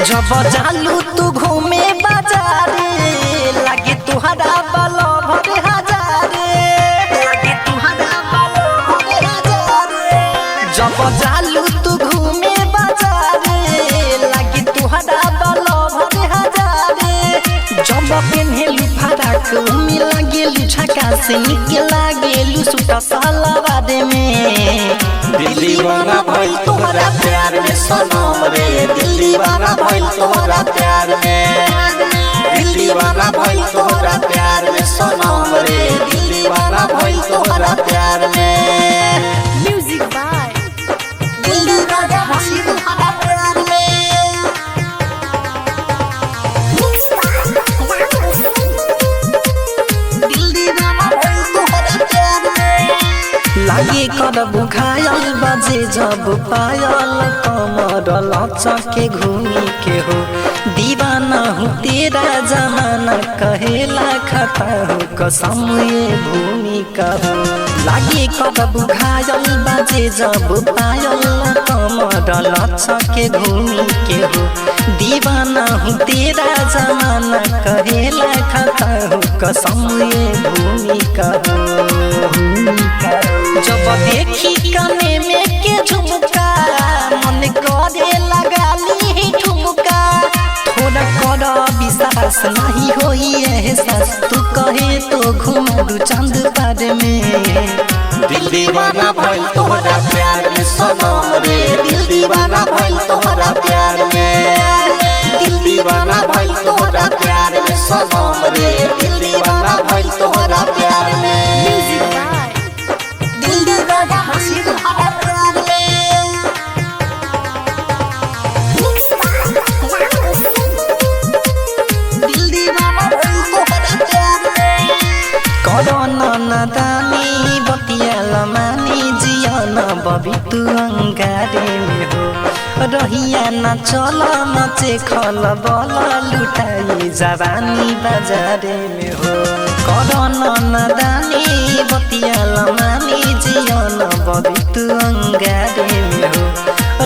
जब जालू तू घूमे बाजारे लागे तुहरा बालो भरे हजारे, लागे तुहरा बालो भरे हजारे। जब जालू तू घूमे बाजारे लागे तुहरा बालो भरे हजारे। जब पेन्हेलू फराक में लागेलू झका से निके लागेलू सूटा सलवार में। दीवाना भइल तोहरा प्यार में सनम रे, दीवाना भइल तोहरा प्यार में, दीवाना भइल तोहरा प्यार में सनम रे, दीवाना भइल तोहरा प्यार में। म्यूजिक बाय दीवाना भइल तोहरा प्यार में। दीवाना भइल तोहरा प्यार में। लागे कर बुखायल बजे जब पायल कमर लचके घूमी के हो। दीवाना हूँ तेरा जमाना कहेला खता हो कसम ये भूमि का हो। लागे कर बुखायल बजे जब पायल कमर लचके घूमी के हो। दीवाना हूँ तेरा जमाना कहेला खता हो कसम ये भूमि का हो। जब देखी काने में के झुमका मन करे लगा ली ठुमका। थोड़ा कर विश्वास नहीं होई एहसास तू कहे तो घुमा दू चांद पार में। दीवाना भइल तोहरा प्यार में सनम रे, दीवाना भइल तोहरा प्यार में, दीवाना भइल तोहरा प्यार में सनम रे, दीवाना भइल तोहरा प्यार में। म्यूजिक बाय दीवाना भइल तोहरा प्यार में। दीवाना भइल तोहरा प्यार में। करोना नादानी बतियाल मानी जियन बबी तू अंगारे में हो। रहिया न चल मचे खल बल लुटाई जवानी बाजारे में हो। करोना नादानी बतियाल मानी जियन बबी तू अंगारे में हो।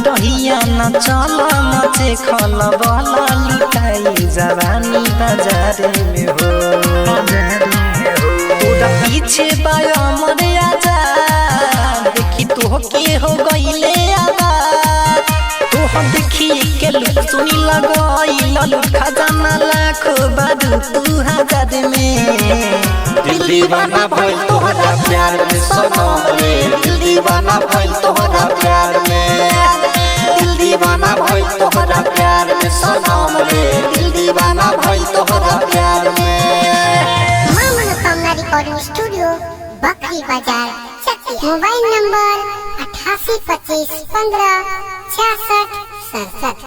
रहिया न चल मचे खल बल लुटाई जवानी बाजारे में हो। तोरा पीछे बाया मरे आजा देखी तो के हो गईले आबाद। तोह देखी के लुक सुनी लगई ललुट खजाना लाख बारू तू हजार में। दीवाना भइल तोहरा प्यार में सनम रे, दीवाना भइल तोहरा प्यार में, दीवाना भइल तोहरा प्यार में सनम रे, दीवाना भइल तोहरा प्यार में। मनोकामना रिकॉर्डिंग स्टूडियो बकरी बाजार चक्की। Mobile number 88 25 15 66 67।